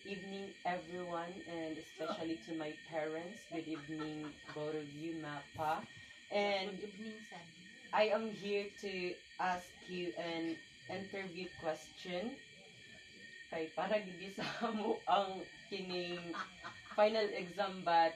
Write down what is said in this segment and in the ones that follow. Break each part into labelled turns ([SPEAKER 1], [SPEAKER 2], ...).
[SPEAKER 1] evening, everyone, and especially to my parents. Good evening, both of you, Mapa. And
[SPEAKER 2] Good evening, San.
[SPEAKER 1] I am here to ask you an interview question. Kay para gibisa mo ang kining final exam, but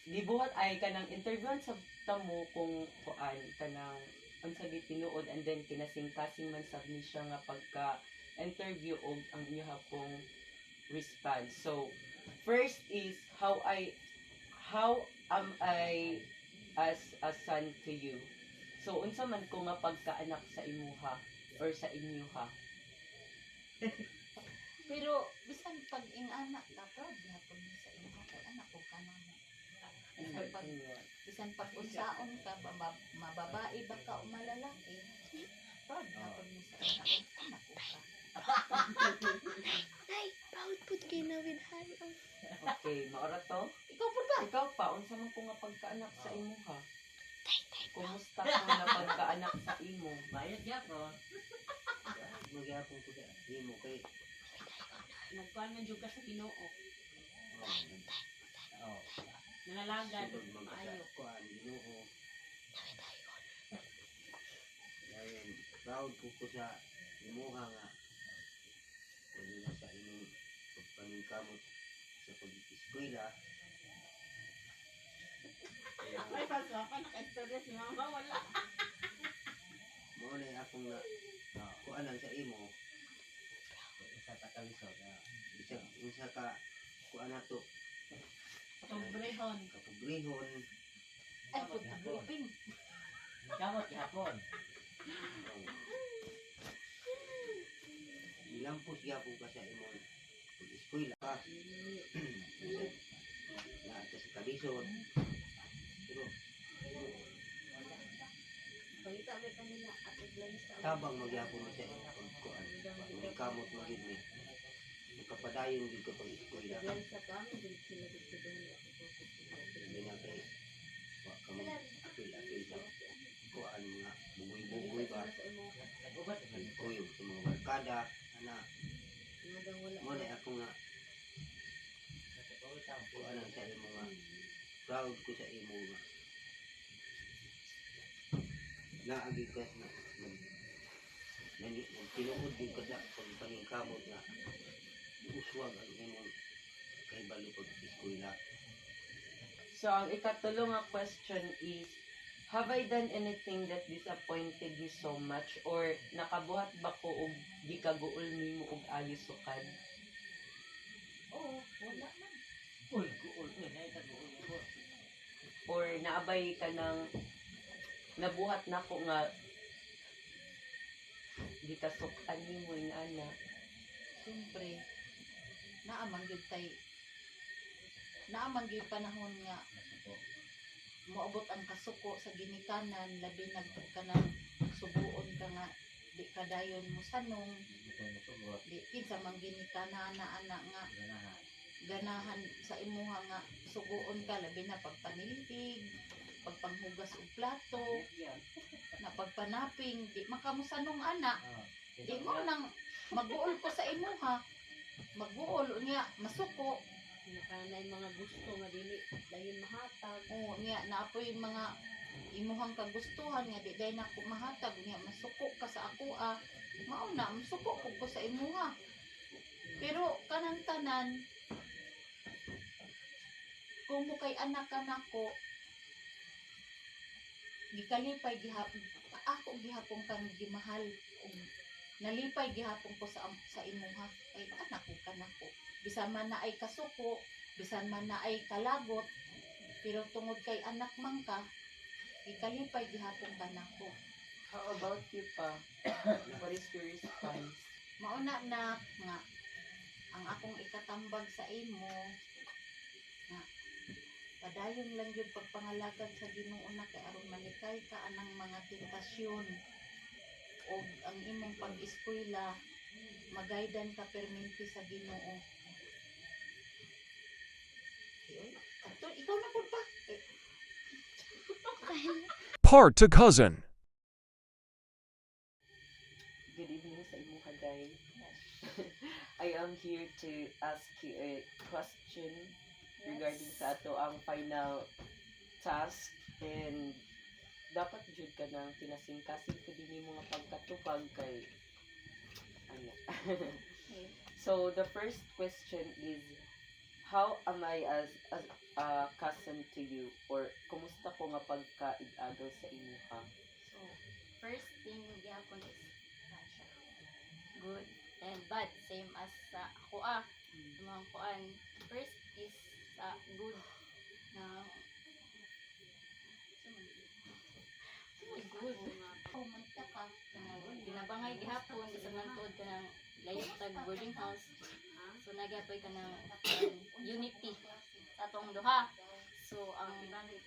[SPEAKER 1] gibuhat ay kanang interviewan sa tamo kung kuan kanang unsa gi tinuod, and then kinasing-kasing man sab ni siya nga pagka interview og ang inyong pong response. So first is how am I as a son to you? So unsa man ko nga pagkaanak sa imuha or sa inyoha?
[SPEAKER 2] Pero bisan pag ing-anak ka, proud gihapon mo sa imo kay anak ko ka namo. Bisan pag unsaon ka, mababae ba ka o malalaki, proud gihapon mo sa anak ko ka.
[SPEAKER 3] Nay, proud pud kay na with hayo.
[SPEAKER 1] Okay, maora to?
[SPEAKER 2] Ikaw po ba?
[SPEAKER 1] Ikaw pa, unsa man ko nga pagkaanak sa imuha?
[SPEAKER 3] Tay,
[SPEAKER 1] Kumusta ko na pagkaanak sa imo?
[SPEAKER 4] Bayad yapon. Magyapon ko sa imo kay
[SPEAKER 5] Nagkuhan man jud ka sa Ginoo.
[SPEAKER 4] oh,
[SPEAKER 5] Nanalagad
[SPEAKER 4] sugod man ka sa
[SPEAKER 5] maayo.
[SPEAKER 4] kuan Ginoo.
[SPEAKER 3] Nawi tayo.
[SPEAKER 4] Dayon proud ko sa imuha nga. Dili na sa imong pagpaningkamot sa pag-eskwela. Kaya
[SPEAKER 5] Ay, paso ka naka-story si mama, wala.
[SPEAKER 4] mo na akong na kuanan sa imo. Sa takalisod. Isa ka kuan nato
[SPEAKER 5] Pagbrehon.
[SPEAKER 4] kapugrihon.
[SPEAKER 2] Ay, puta, briefing.
[SPEAKER 4] Kamot yapon. Ilampos gyapon ka sa imong pag-eskwela ka. Na sa kalisod. Pero
[SPEAKER 5] Pagita ba kanila at iglanis ka.
[SPEAKER 4] tabang magyapon mo sa imong kuan. Ang kamot mo gid ni. Kapadayon gid ko pag-eskwela.
[SPEAKER 5] Yan sa kami, din sila dito doon.
[SPEAKER 4] Hindi na kay wa ka mo apil-apil sa kuan mga bugoy-bugoy ba. Kuyo sa mga barkada ana
[SPEAKER 5] Nagang wala.
[SPEAKER 4] mo na ako nga kuan sa imo nga proud ko sa imo nga naagi ka na tinuod din ka sa pagpaningkamot nga uswag ang imong kahibalo pag-eskwela.
[SPEAKER 1] So ang ikatulo nga question is, have I done anything that disappointed you so much, or nakabuhat ba ko og gikaguol nimo og ayo sukad?
[SPEAKER 2] Oo, wala man.
[SPEAKER 4] Uy, guol na itaguol ko.
[SPEAKER 1] Or naabay ka ng nabuhat na ko nga gikasukan nimo ing ana?
[SPEAKER 2] Siyempre, naamang gyud panahon nga moabot ang kasuko sa ginikanan, labi nagkanang subuon ka nga di kadayon mo sanong, di kinsa man ginikanan na anak nga ganahan sa imuha nga suguon ka, labi na pagpaniltig, pagpanghugas og plato, na pagpanaping, di makamusanong anak, di mo nang magbuol ko sa imuha, magbuol niya masuko.
[SPEAKER 5] Nakanay mga gusto nga dili dayon mahatag.
[SPEAKER 2] O niya naapoy mga imuhang kagustuhan nga di day na ko mahatag niya masuko ka sa ako mao na masuko ko sa imuha. Pero kanang tanan kung mo kay anak nako gikalipay gihapon ako gihapon kang gimahal ug nalipay gihapon ko sa imuha kay anak ko kanako. Bisan man na ay kasuko, bisan man na ay kalagot, pero tungod kay anak man ka, ikalipay gihapon ka nako.
[SPEAKER 1] How about you pa? What is your response?
[SPEAKER 2] Mauna na nga, ang akong ikatambag sa imo, nga, padayon lang yun pagpangalagad sa Ginoo na kay aron malikay ka anang mga tentasyon o ang imong pag-eskwela, magaydan ka perminti sa Ginoo. Ato, ikaw na po ba?
[SPEAKER 6] Part to cousin.
[SPEAKER 1] Good evening sa imo kaday. I am here to ask you a question regarding sa ato ang final task, and dapat jud ka nang tinasingkasing ko din mga pagkatubag kay ano. So the first question is, how am I as a cousin to you, or kumusta ko nga pagkaig-agaw sa inyo ha?
[SPEAKER 2] So, first thing gyapon is siya. Good and bad, same as sa ako mga kuan. First is sa good na good. Oh, manta ka. Binabangay gihapon sa mantod ka ng layok tag boarding house. So nagyapoy ka ng unity sa atong duha. So ang bad is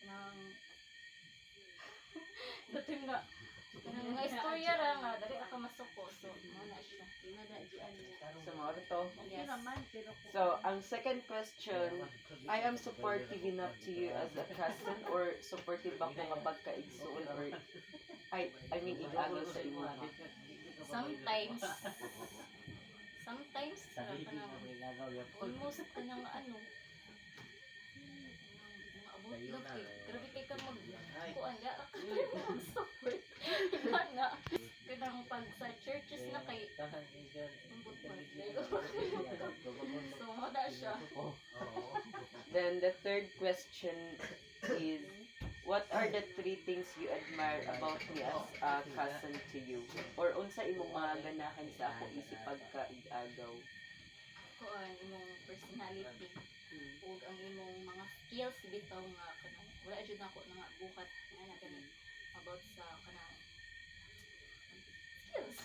[SPEAKER 2] ng dating nga mga istorya ra nga dali ka masuko. So mo na siya.
[SPEAKER 1] So mao to.
[SPEAKER 2] Yes.
[SPEAKER 1] So ang second question, I am supportive enough to you as a cousin, or supportive ako nga pagkaigsuon, or I mean ig-agaw sa inyo ha?
[SPEAKER 2] Sometimes sarap ka ng almost ka ng ano mga abot love eh. Grabe kay ka kuan ga support na kadang pag sa churches na kay ambot man so mo da siya.
[SPEAKER 1] Then the third question is, what are the 3 things you admire about me as a cousin to you? Or unsa imong mga ganahan sa ako isip pagkaig-agaw?
[SPEAKER 2] Kuan imong personality ug ang imong mga skills bitaw nga kanang wala jud nako nga buhat nga na gani about sa kanang skills.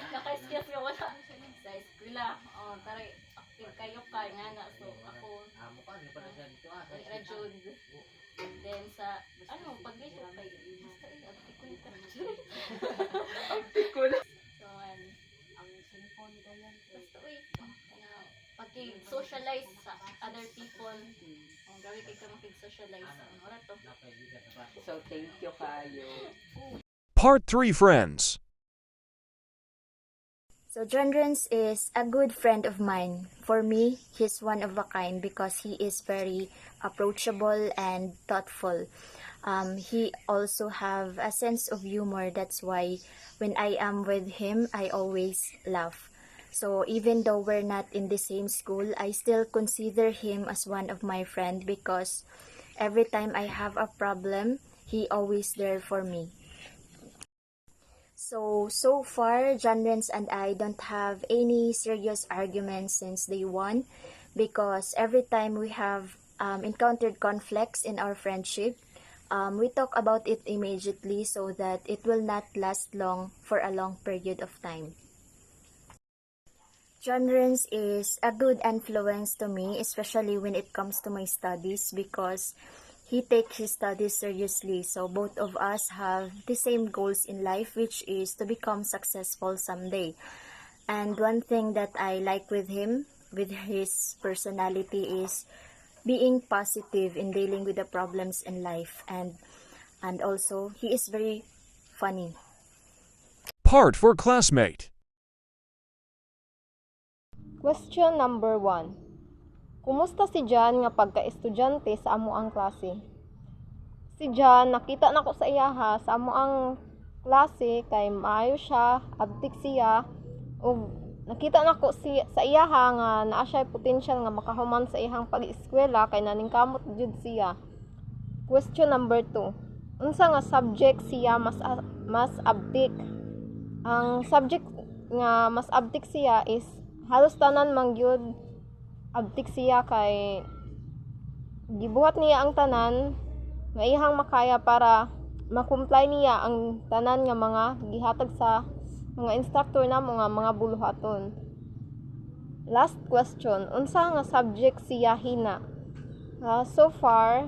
[SPEAKER 2] Naka-skills nga wala sa eskwela. Oh, taray active kayo ka nga na so ako ra jud. And then sa ano paglito kay basta artikulo ka.
[SPEAKER 1] Artikulo.
[SPEAKER 2] So ang cellphone dayan basta pag-socialize sa other people. Ang gawin kay ka makig-socialize. Ang oras to.
[SPEAKER 1] So thank you kayo.
[SPEAKER 6] Part 3 Friends.
[SPEAKER 3] So John Renz is a good friend of mine. For me, he's one of a kind because he is very approachable and thoughtful. He also have a sense of humor. That's why when I am with him, I always laugh. So even though we're not in the same school, I still consider him as one of my friend because every time I have a problem, he always there for me. So far, John Renz and I don't have any serious arguments since day one because every time we have encountered conflicts in our friendship, we talk about it immediately so that it will not last long for a long period of time. John Renz is a good influence to me, especially when it comes to my studies because he takes his studies seriously. So both of us have the same goals in life, which is to become successful someday. And one thing that I like with him, with his personality, is being positive in dealing with the problems in life. And also, he is very funny.
[SPEAKER 6] Part for classmate.
[SPEAKER 7] Question number 1. Kumusta si John nga pagka-estudyante sa amo ang klase? Si John, nakita nako sa iyaha sa amo ang klase kay maayo siya, abtik siya, ug nakita nako sa iyaha nga naa siya potential nga makahuman sa iyang pag-eskwela kay naningkamot jud siya. Question number 2. Unsa nga subject siya mas abtik? Ang subject nga mas abtik siya is halos tanan man gyud abtik siya kay gibuhat niya ang tanan nga iyang makaya para makumply niya ang tanan nga mga gihatag sa mga instructor na mga buluhaton. Last question, unsa nga subject siya hina? So far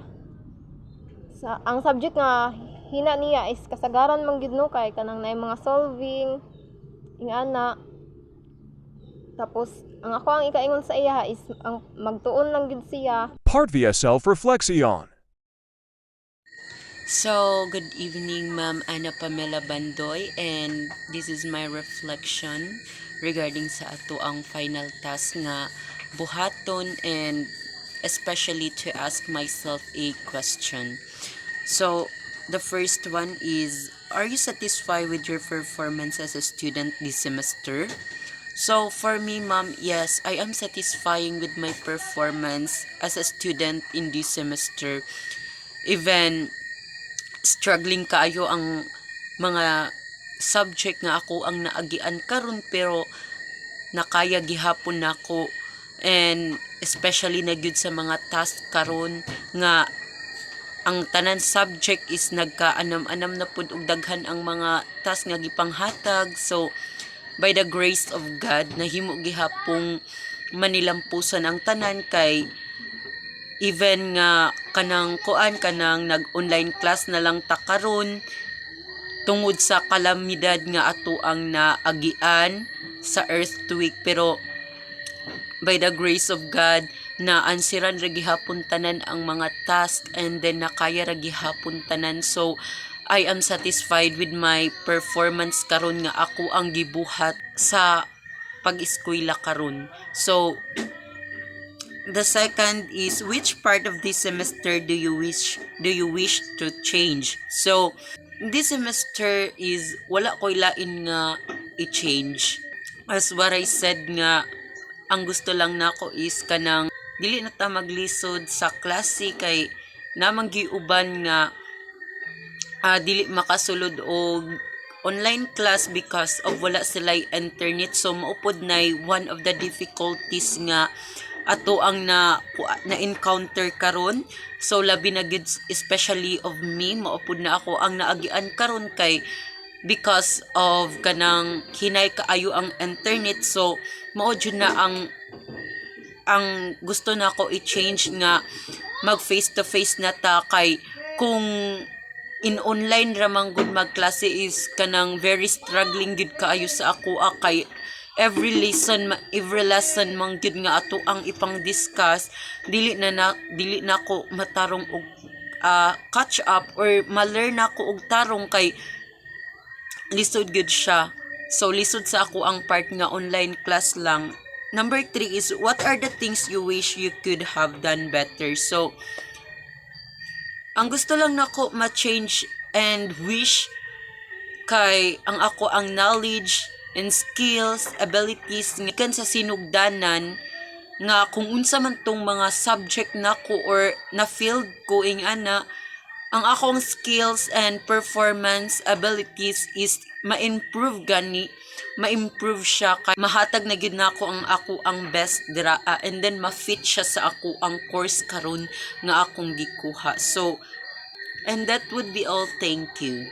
[SPEAKER 7] ang subject nga hina niya is kasagaran man gyud no kay kanang naay mga solving ingana. Tapos, ang ako ang ikaingon sa iya is ang magtuon lang gid siya.
[SPEAKER 6] Part via self-reflexion.
[SPEAKER 1] So, good evening, Ma'am Ana Pamela Bandoy, and this is my reflection regarding sa ato ang final task nga buhaton, and especially to ask myself a question. So, the first one is, are you satisfied with your performance as a student this semester? So, for me, Ma'am, yes, I am satisfying with my performance as a student in this semester. Even struggling kaayo ang mga subject nga ako ang naagian karon, pero nakaya gihapon nako, and especially na gyud sa mga task karon nga ang tanan subject is nagkaanam-anam na pud og daghan ang mga task nga gipanghatag. So by the grace of God, nahimo gihapong manilampusan ang tanan, kay even nga kanang nag-online class na lang ta karon tungod sa kalamidad nga ato ang naagian sa earthquake, pero by the grace of God na ansiran ra gihapon tanan ang mga task, and then nakaya ra gihapon tanan. So I am satisfied with my performance karon nga ako ang gibuhat sa pag-eskwela karon. So the second is, which part of this semester do you wish to change? So this semester is wala ko'y lain nga i-change. As what I said nga, ang gusto lang nako is kanang dili na ta maglisod sa klase, kay namang giuban nga dili makasulod og online class because of wala sila internet. So maupod na one of the difficulties nga ato ang na-encounter karon. So labi na gid, especially of me, maupod na ako ang naagian karon, kay because of kanang hinay kaayo ang internet. So mao jud na ang gusto na ako i-change nga mag face to face na ta, kay kung in online ramang gud magklase is kanang very struggling gud kaayo sa ako, kay every lesson man gyud nga ato ang ipang discuss, dili na ko matarong og catch up or ma-learn ako og tarong, kay lisod gyud siya. So lisod sa ako ang part nga online class lang. Number 3 is, what are the things you wish you could have done better? So ang gusto lang nako ma-change and wish kay ang ako ang knowledge and skills, abilities nga sa sinugdanan, nga kung unsa man tong mga subject nako or na field ko ing ana, ang akong skills and performance abilities is ma-improve siya, kay mahatag na gid nako ang ako ang best dira, and then ma-fit siya sa ako ang course karon nga akong gikuha. So and that would be all. Thank you.